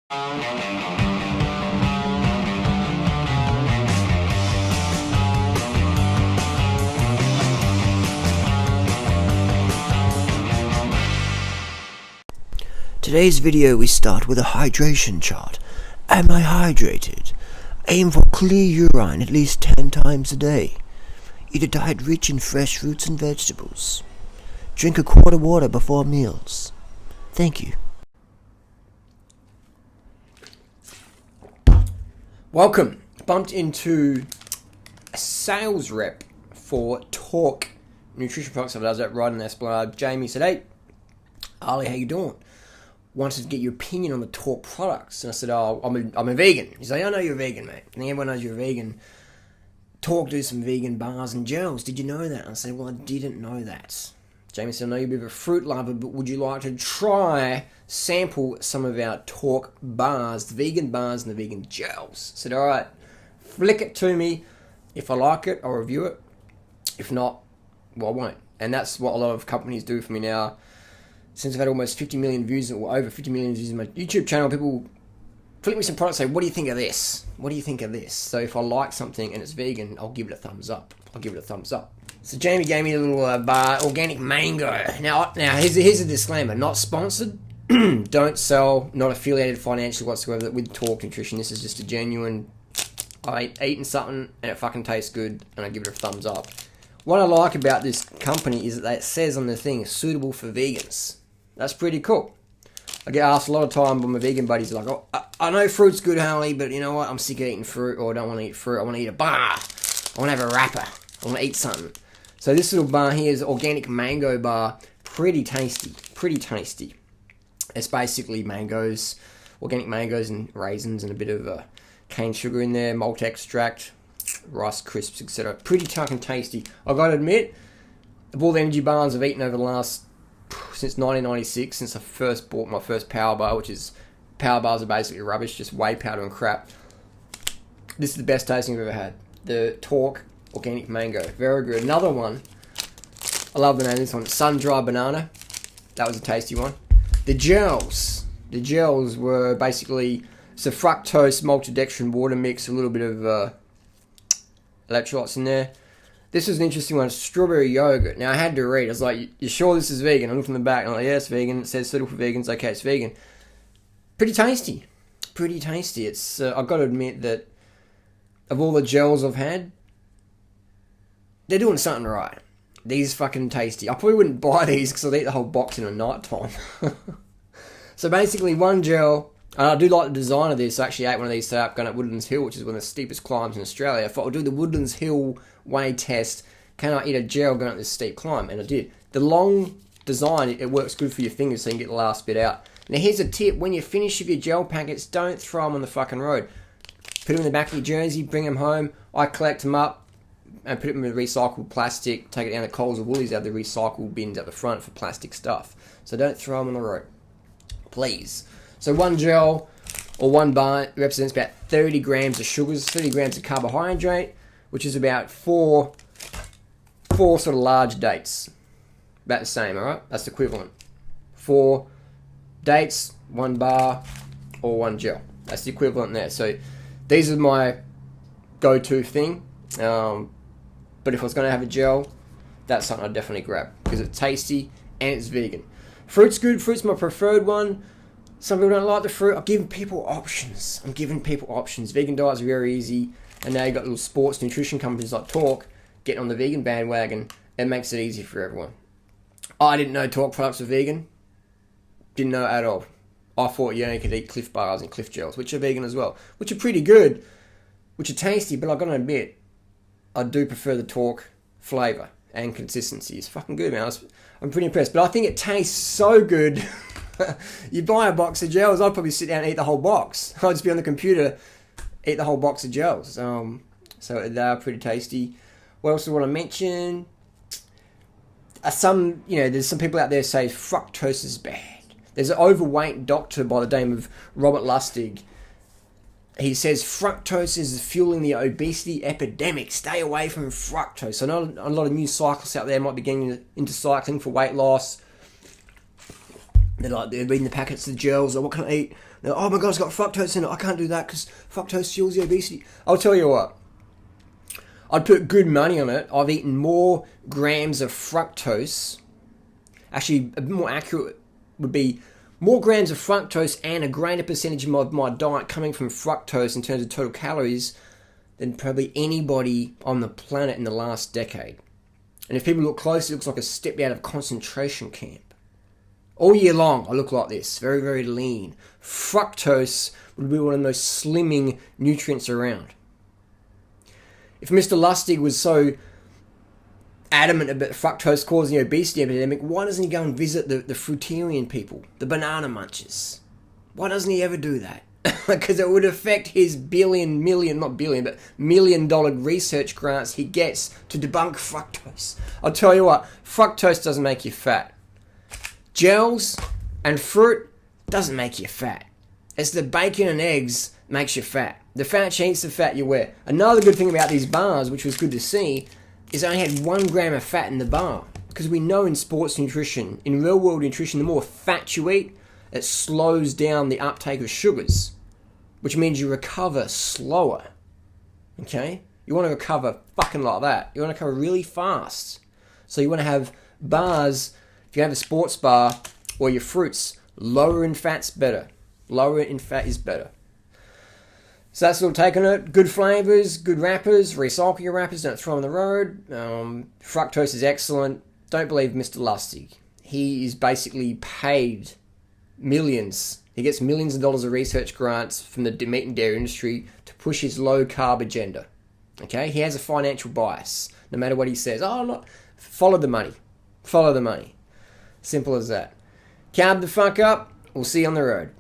Today's video we start with a hydration chart. Am I hydrated? Aim for clear urine at least 10 times a day. Eat a diet rich in fresh fruits and vegetables. Drink a quart of water before meals. Thank you. Welcome. Bumped into a sales rep for Torq nutrition products. I was at right in Esplanade. Jamie said, "Hey, Ali, how you doing? Wanted to get your opinion on the Torq products." And I said, "Oh, I'm a vegan." He's like, "I know you're a vegan, mate. And everyone knows you're a vegan. Torq do some vegan bars and gels. Did you know that?" And I said, "Well, I didn't know that." Jamie said, "I know you're a bit of a fruit lover, but would you like to sample some of our Torq bars, the vegan bars and the vegan gels?" I said, "All right, flick it to me. If I like it, I'll review it. If not, well, I won't." And that's what a lot of companies do for me now. Since I've had almost 50 million views, or over 50 million views on my YouTube channel, people flick me some products and say, "What do you think of this? What do you think of this?" So if I like something and it's vegan, I'll give it a thumbs up. So Jamie gave me a little bar, organic mango. Now here's a disclaimer. Not sponsored. Don't sell. Not affiliated financially whatsoever with Torq Nutrition. This is just a genuine, I eaten something and it fucking tastes good and I give it a thumbs up. What I like about this company is that it says on the thing, suitable for vegans. That's pretty cool. I get asked a lot of time by my vegan buddies, like, "Oh, I know fruit's good, Harley, but you know what? I'm sick of eating fruit, or I don't want to eat fruit. I want to eat a bar. I want to have a wrapper. I want to eat something." So this little bar here is organic mango bar. Pretty tasty. It's basically mangoes, organic mangoes and raisins and a bit of cane sugar in there, malt extract, rice crisps, etc. Pretty fucking tasty. I've got to admit, of all the energy bars I've eaten over the last, since 1996, since I first bought my first power bar, power bars are basically rubbish, just whey powder and crap. This is the best tasting I've ever had. The Torq organic mango, very good. Another one, I love the name of this one, sun-dried banana. That was a tasty one. The gels were basically, it's a fructose maltodextrin water mix, a little bit of electrolytes in there. This was an interesting one, strawberry yogurt. Now I had to read, I was like, "You sure this is vegan?" I looked from the back and I'm like, "Yeah, it's vegan. It says suitable for vegans. Okay, it's vegan." Pretty tasty. It's, I've got to admit that of all the gels I've had, they're doing something right. These fucking tasty. I probably wouldn't buy these because I'd eat the whole box in a night time. So basically one gel, and I do like the design of this. I actually ate one of these today up going up Woodlands Hill, which is one of the steepest climbs in Australia. I thought I'll do the Woodlands Hill way test. Can I eat a gel going up this steep climb? And I did. The long design, it works good for your fingers so you can get the last bit out. Now here's a tip. When you finish with your gel packets, don't throw them on the fucking road. Put them in the back of your jersey, bring them home. I collect them up and put them in recycled plastic. Take it down to Coles or Woolies, have the recycled bins at the front for plastic stuff. So don't throw them on the road, please. So one gel or one bar represents about 30 grams of sugars, 30 grams of carbohydrate, which is about four sort of large dates. About the same, alright? That's the equivalent. 4 dates, 1 bar, or 1 gel. That's the equivalent there. So these are my go-to thing. But if I was going to have a gel, that's something I'd definitely grab because it's tasty and it's vegan. Fruit's good. Fruit's my preferred one. Some people don't like the fruit. I'm giving people options. Vegan diets are very easy. And now you've got little sports nutrition companies like Torq getting on the vegan bandwagon. It makes it easy for everyone. I didn't know Torq products were vegan. Didn't know at all. I thought you only could eat Cliff bars and Cliff gels, which are vegan as well. Which are pretty good. Which are tasty, but I've got to admit, I do prefer the Torq flavour and consistency. It's fucking good, man. I'm pretty impressed. But I think it tastes so good. You buy a box of gels, I'd probably sit down and eat the whole box. I'd just be on the computer, eat the whole box of gels. So they are pretty tasty. What else do I want to mention? There's some people out there say fructose is bad. There's an overweight doctor by the name of Robert Lustig. He says fructose is fueling the obesity epidemic. Stay away from fructose. I know a lot of new cyclists out there might be getting into cycling for weight loss. They're reading the packets of gels. Or what can I eat? Oh my god, it's got fructose in it. I can't do that because fructose fuels the obesity. I'll tell you what. I'd put good money on it. I've eaten more grams of fructose. Actually, a bit more accurate would be more grams of fructose and a greater percentage of my diet coming from fructose in terms of total calories than probably anybody on the planet in the last decade. And if people look close, it looks like a step out of concentration camp. All year long, I look like this, very, very lean. Fructose would be one of the most slimming nutrients around. If Mr. Lustig was so adamant about fructose causing the obesity epidemic, why doesn't he go and visit the fruitarian people, the banana munchers? Why doesn't he ever do that? Because it would affect his $1 million research grants he gets to debunk fructose. I'll tell you what, fructose doesn't make you fat. Gels and fruit doesn't make you fat. It's the bacon and eggs makes you fat. The fat eats the fat you wear. Another good thing about these bars, which was good to see, is I only had 1 gram of fat in the bar. Because we know in sports nutrition, in real world nutrition, the more fat you eat, it slows down the uptake of sugars, which means you recover slower. Okay? You want to recover fucking like that. You want to recover really fast. So you want to have bars, if you have a sports bar, or your fruits, lower in fat's better. Lower in fat is better. So that's a little take on it. Good flavours, good wrappers, recycle your wrappers, don't throw them on the road. Fructose is excellent. Don't believe Mr. Lustig. He is basically paid millions. He gets millions of dollars of research grants from the meat and dairy industry to push his low-carb agenda. Okay? He has a financial bias. No matter what he says. Follow the money. Follow the money. Simple as that. Carb the fuck up. We'll see you on the road.